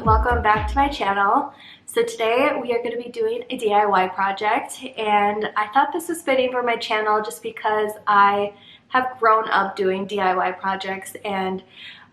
welcome back to my channel. So today we are going to be doing a DIY project, and I thought this was fitting for my channel just because I have grown up doing DIY projects, and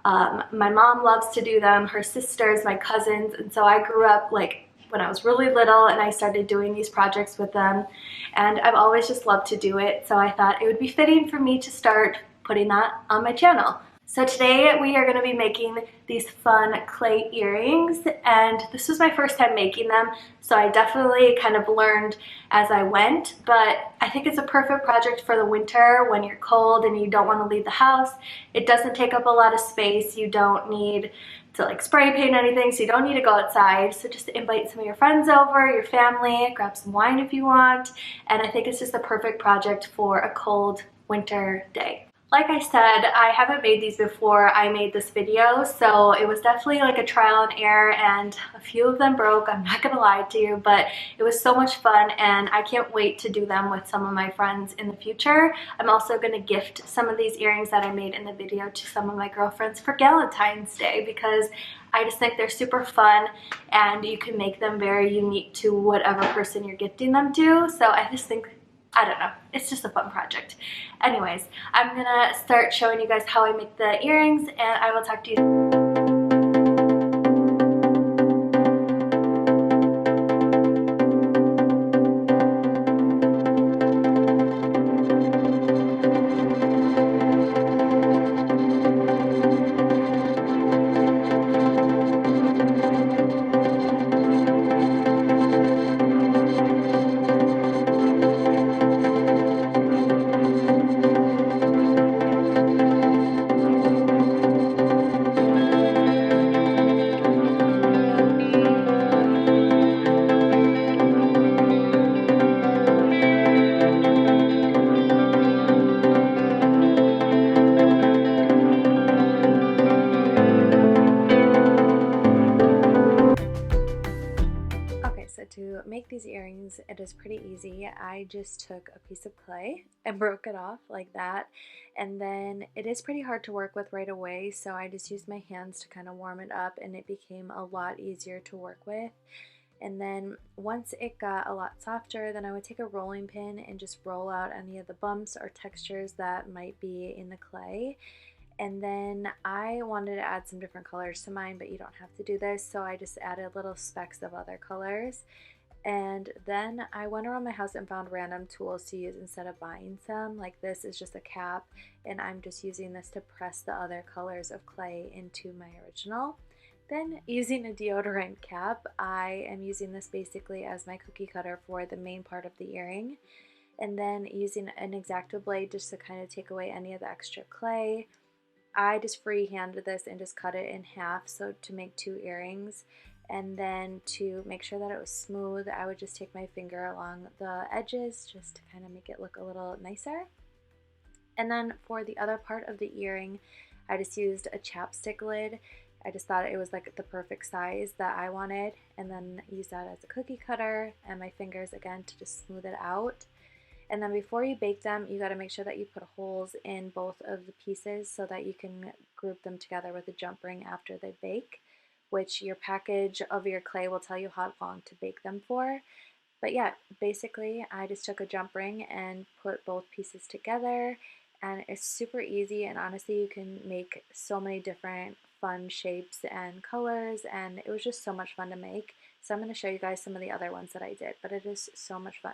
my mom loves to do them, her sisters, my cousins, and so I grew up like when I was really little and I started doing these projects with them, and I've always just loved to do it, so I thought it would be fitting for me to start putting that on my channel. So today we are going to be making these fun clay earrings, and this was my first time making them, so I definitely kind of learned as I went, but I think it's a perfect project for the winter when you're cold and you don't want to leave the house. It doesn't take up a lot of space, you don't need to like spray paint anything, so you don't need to go outside. So just invite some of your friends over, your family, grab some wine if you want, and I think it's just a perfect project for a cold winter day. Like I said, I haven't made these before I made this video, so it was definitely like a trial and error, and a few of them broke, I'm not gonna lie to you, but it was so much fun and I can't wait to do them with some of my friends in the future. I'm also gonna gift some of these earrings that I made in the video to some of my girlfriends for Valentine's Day because I just think they're super fun and you can make them very unique to whatever person you're gifting them to. So I just think, I don't know, it's just a fun project. Anyways, I'm gonna start showing you guys how I make the earrings, and I will talk to you. To make these earrings, it is pretty easy. I just took a piece of clay and broke it off like that, and then it is pretty hard to work with right away, so I just used my hands to kind of warm it up, and it became a lot easier to work with. And then once it got a lot softer, then I would take a rolling pin and just roll out any of the bumps or textures that might be in the clay. And then I wanted to add some different colors to mine, but you don't have to do this, so I just added little specks of other colors. And then I went around my house and found random tools to use instead of buying some. Like this is just a cap, and I'm just using this to press the other colors of clay into my original. Then using a deodorant cap, I am using this basically as my cookie cutter for the main part of the earring. And then using an X-Acto blade just to kind of take away any of the extra clay. I just freehanded this and just cut it in half so to make two earrings, and then to make sure that it was smooth I would just take my finger along the edges just to kind of make it look a little nicer. And then for the other part of the earring, I just used a chapstick lid. I just thought it was like the perfect size that I wanted, and then use that as a cookie cutter and my fingers again to just smooth it out. And then before you bake them, you got to make sure that you put holes in both of the pieces so that you can group them together with a jump ring after they bake, which your package of your clay will tell you how long to bake them for. But yeah, basically I just took a jump ring and put both pieces together, and it's super easy, and honestly you can make so many different fun shapes and colors, and it was just so much fun to make. So I'm going to show you guys some of the other ones that I did, but it is so much fun.